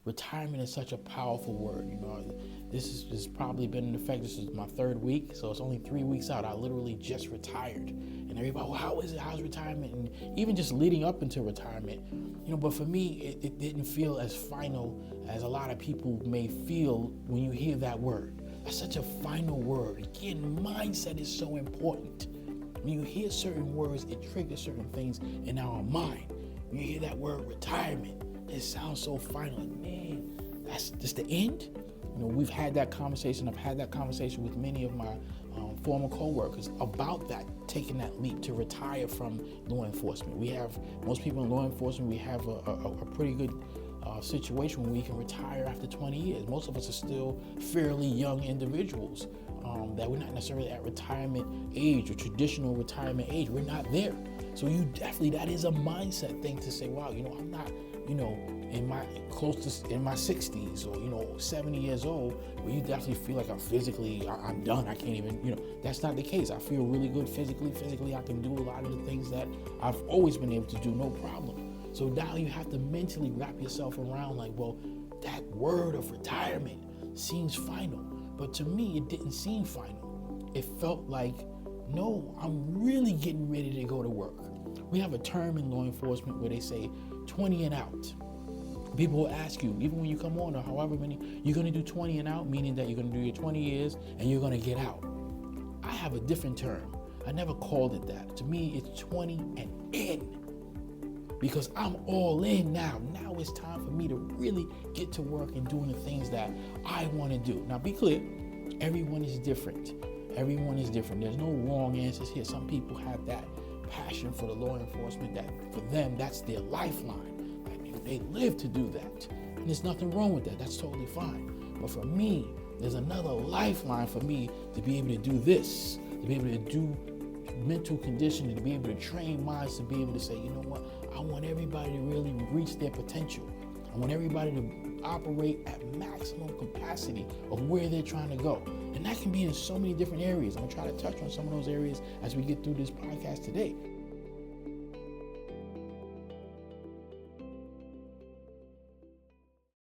retirement is such a powerful word. This has probably been in effect. This is my 3rd week, so it's only 3 weeks out. I literally just retired, and everybody, well, how is it? How's retirement? And even just leading up into retirement, but for me, it didn't feel as final as a lot of people may feel when you hear that word. That's such a final word. Again, mindset is so important. When you hear certain words, it triggers certain things in our mind. When you hear that word retirement, it sounds so final. Like, man, that's just the end. We've had that conversation. I've had that conversation with many of my former co-workers about that, taking that leap to retire from law enforcement. Most people in law enforcement, we have a pretty good situation where we can retire after 20 years. Most of us are still fairly young individuals that we're not necessarily at retirement age or traditional retirement age. We're not there. So that is a mindset thing to say, wow, I'm not, in my 60s or 70 years old, where you definitely feel like I'm done. I can't even, that's not the case. I feel really good physically. I can do a lot of the things that I've always been able to do, no problem. So now you have to mentally wrap yourself around like, well, that word of retirement seems final. But to me, it didn't seem final. It felt like, no, I'm really getting ready to go to work. We have a term in law enforcement where they say 20 and out. People will ask you, even when you come on or however many, you're going to do 20 and out, meaning that you're going to do your 20 years and you're going to get out. I have a different term. I never called it that. To me, it's 20 and in. Because I'm all in now. Now it's time for me to really get to work and doing the things that I want to do. Now, be clear, everyone is different. Everyone is different. There's no wrong answers here. Some people have that passion for the law enforcement that for them, that's their lifeline. They live to do that. And there's nothing wrong with that. That's totally fine. But for me, there's another lifeline for me to be able to do this, to be able to do mental conditioning, to be able to train minds, to be able to say, you know what, I want everybody to really reach their potential. I want everybody to operate at maximum capacity of where they're trying to go. And that can be in so many different areas. I'm going to try to touch on some of those areas as we get through this podcast today.